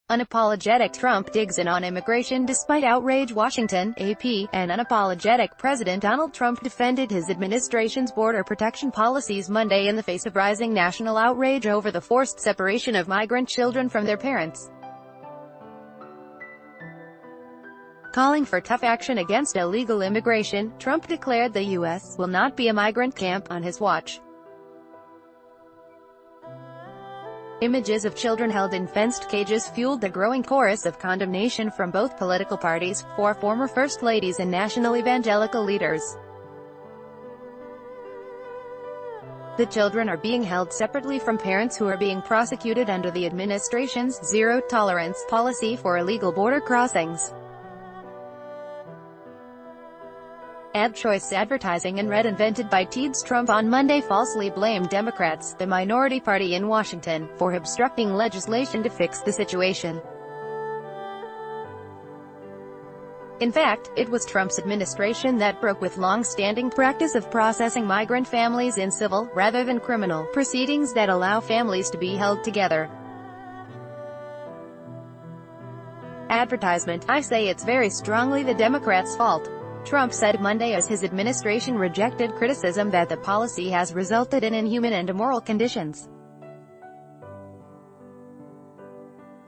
Unapologetic Trump digs in on immigration despite outrage. Washington, AP, and unapologetic President Donald Trump defended his administration's border protection policies Monday in the face of rising national outrage over the forced separation of migrant children from their parents. Calling for tough action against illegal immigration, Trump declared the U.S. will not be a migrant camp on his watch. Images of children held in fenced cages fueled the growing chorus of condemnation from both political parties, four former first ladies and national evangelical leaders. The children are being held separately from parents who are being prosecuted under the administration's zero-tolerance policy for illegal border crossings. Ad choice advertising and red invented by Teeds. Trump on Monday falsely blamed Democrats, the minority party in Washington, for obstructing legislation to fix the situation. In fact, it was Trump's administration that broke with long-standing practice of processing migrant families in civil, rather than criminal, proceedings that allow families to be held together. Advertisement: I say it's very strongly the Democrats' fault, Trump said Monday as his administration rejected criticism that the policy has resulted in inhuman and immoral conditions.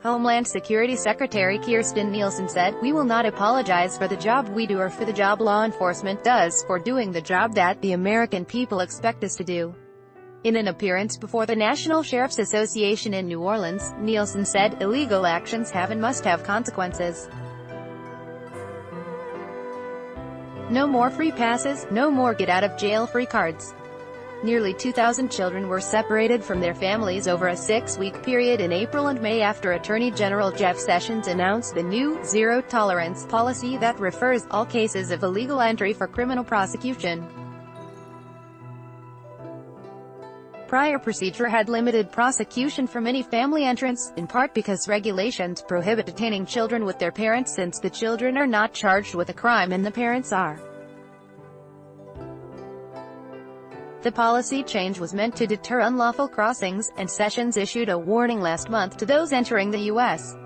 Homeland Security Secretary Kirstjen Nielsen said, "We will not apologize for the job we do or for the job law enforcement does for doing the job that the American people expect us to do." In an appearance before the National Sheriff's Association in New Orleans, Nielsen said, "Illegal actions have and must have consequences. No more free passes, no more get-out-of-jail-free cards." Nearly 2,000 children were separated from their families over a 6-week period in April and May after Attorney General Jeff Sessions announced the new zero-tolerance policy that refers all cases of illegal entry for criminal prosecution. Prior procedure had limited prosecution from any family entrance, in part because regulations prohibit detaining children with their parents since the children are not charged with a crime and the parents are. The policy change was meant to deter unlawful crossings, and Sessions issued a warning last month to those entering the U.S.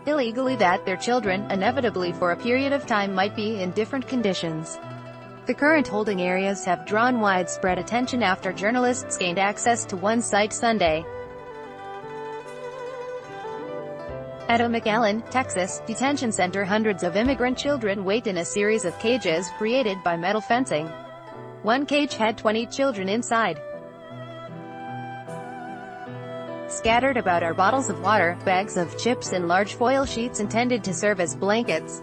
illegally that their children, inevitably for a period of time, might be in different conditions. The current holding areas have drawn widespread attention after journalists gained access to one site Sunday. At a McAllen, Texas, detention center, hundreds of immigrant children wait in a series of cages created by metal fencing. One cage had 20 children inside. Scattered about are bottles of water, bags of chips and large foil sheets intended to serve as blankets.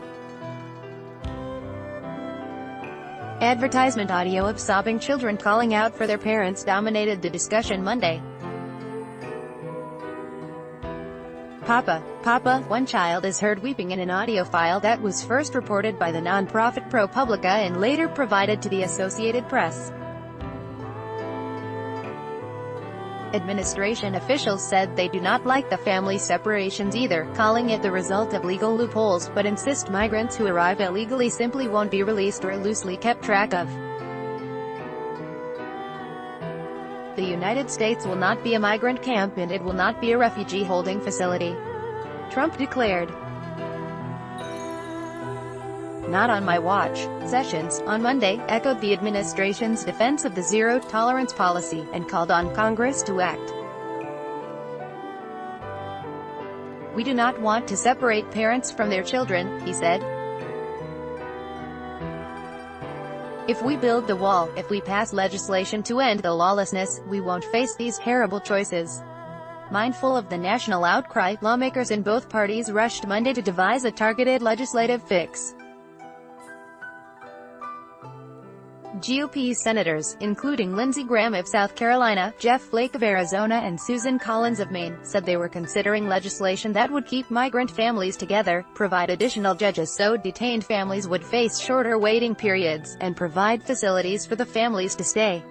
Advertisement audio of sobbing children calling out for their parents dominated the discussion Monday. "Papa, Papa," one child is heard weeping in an audio file that was first reported by the nonprofit ProPublica and later provided to the Associated Press. Administration officials said they do not like the family separations either, calling it the result of legal loopholes, but insist migrants who arrive illegally simply won't be released or loosely kept track of. The United States will not be a migrant camp and it will not be a refugee holding facility, Trump declared. "Not on my watch." Sessions, on Monday, echoed the administration's defense of the zero-tolerance policy, and called on Congress to act. "We do not want to separate parents from their children," he said. "If we build the wall, if we pass legislation to end the lawlessness, we won't face these horrible choices." Mindful of the national outcry, lawmakers in both parties rushed Monday to devise a targeted legislative fix. GOP senators, including Lindsey Graham of South Carolina, Jeff Flake of Arizona and Susan Collins of Maine, said they were considering legislation that would keep migrant families together, provide additional judges so detained families would face shorter waiting periods, and provide facilities for the families to stay.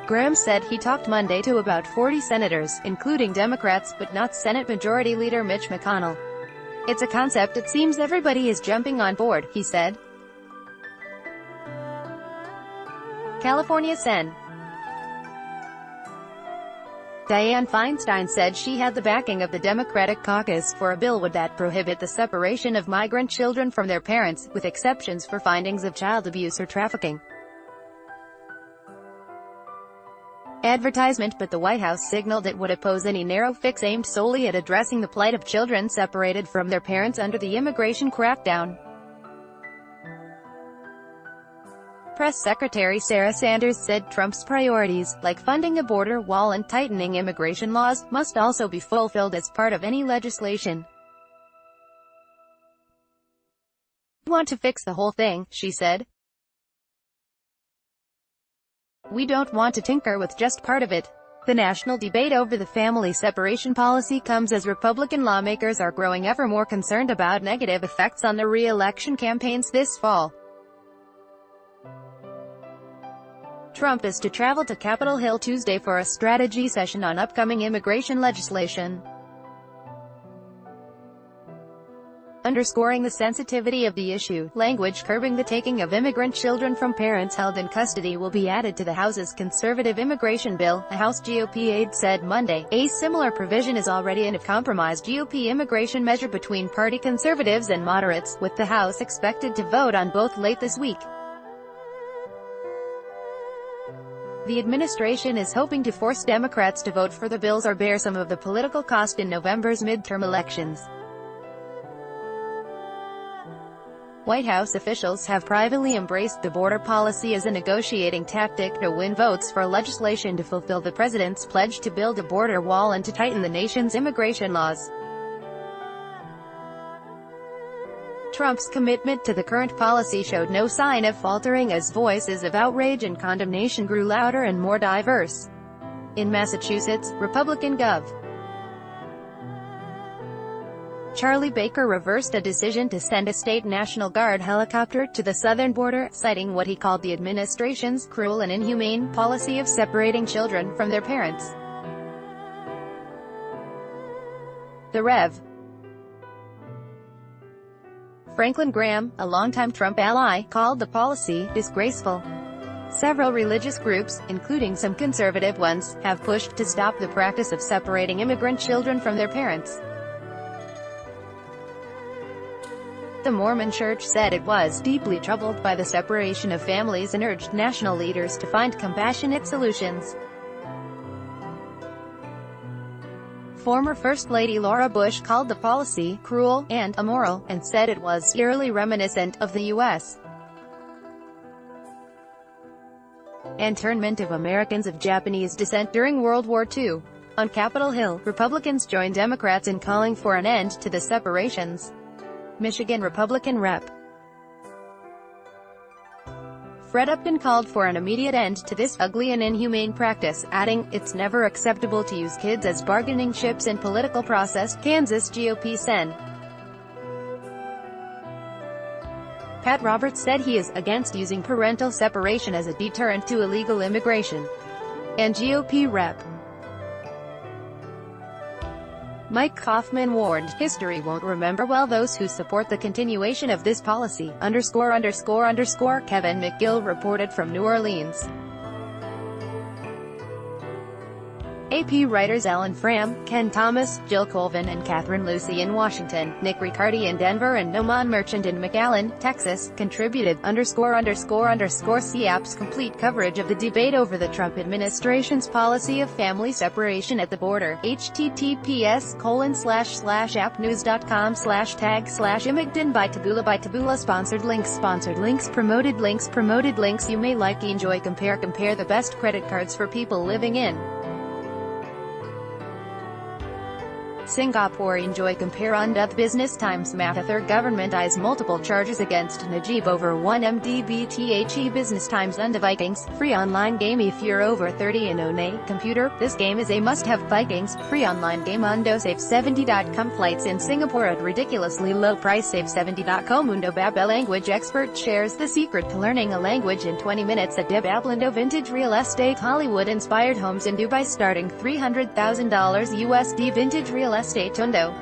Graham said he talked Monday to about 40 senators, including Democrats, but not Senate Majority Leader Mitch McConnell. "It's a concept it seems everybody is jumping on board," he said. California Sen. Dianne Feinstein said she had the backing of the Democratic caucus for a bill that prohibit the separation of migrant children from their parents, with exceptions for findings of child abuse or trafficking. Advertisement, but the White House signaled it would oppose any narrow fix aimed solely at addressing the plight of children separated from their parents under the immigration crackdown. Press Secretary Sarah Sanders said Trump's priorities, like funding a border wall and tightening immigration laws, must also be fulfilled as part of any legislation. "We want to fix the whole thing," she said. "We don't want to tinker with just part of it." The national debate over the family separation policy comes as Republican lawmakers are growing ever more concerned about negative effects on their re-election campaigns this fall. Trump is to travel to Capitol Hill Tuesday for a strategy session on upcoming immigration legislation. Underscoring the sensitivity of the issue, language curbing the taking of immigrant children from parents held in custody will be added to the House's conservative immigration bill, a House GOP aide said Monday. A similar provision is already in a compromise GOP immigration measure between party conservatives and moderates, with the House expected to vote on both late this week. The administration is hoping to force Democrats to vote for the bills or bear some of the political cost in November's midterm elections. White House officials have privately embraced the border policy as a negotiating tactic to win votes for legislation to fulfill the president's pledge to build a border wall and to tighten the nation's immigration laws. Trump's commitment to the current policy showed no sign of faltering as voices of outrage and condemnation grew louder and more diverse. In Massachusetts, Republican Gov. Charlie Baker reversed a decision to send a state National Guard helicopter to the southern border, citing what he called the administration's cruel and inhumane policy of separating children from their parents. The Rev. Franklin Graham, a longtime Trump ally, called the policy disgraceful. Several religious groups, including some conservative ones, have pushed to stop the practice of separating immigrant children from their parents. The Mormon Church said it was deeply troubled by the separation of families and urged national leaders to find compassionate solutions. Former First Lady Laura Bush called the policy cruel and immoral, and said it was eerily reminiscent of the U.S. internment of Americans of Japanese descent during World War II. On Capitol Hill, Republicans joined Democrats in calling for an end to the separations. Michigan Republican Rep. Fred Upton called for an immediate end to this ugly and inhumane practice, adding, "It's never acceptable to use kids as bargaining chips in political process." Kansas GOP Sen. Pat Roberts said he is against using parental separation as a deterrent to illegal immigration. And GOP Rep. Mike Kaufman warned, "History won't remember well those who support the continuation of this policy." Kevin McGill reported from New Orleans. AP writers Alan Fram, Ken Thomas, Jill Colvin and Catherine Lucy in Washington, Nick Riccardi in Denver and Noman Merchant in McAllen, Texas, contributed. See app's complete coverage of the debate over the Trump administration's policy of family separation at the border. https://appnews.com/tag/imigdon by Taboola sponsored links promoted links you may like. Enjoy compare the best credit cards for people living in Singapore. Enjoy compare on the Business Times. Mahathir government eyes multiple charges against Najib over 1 MDB. Business Times. On the Vikings, free online game if you're over 30 and own a computer. This game is a must-have. Vikings, free online game on Save70.com. Flights in Singapore at ridiculously low price. Save70.com. Mundo Babel language expert shares the secret to learning a language in 20 minutes at Bablindo. Vintage real estate. Hollywood-inspired homes in Dubai starting $300,000 USD. Vintage real estate. Tondo.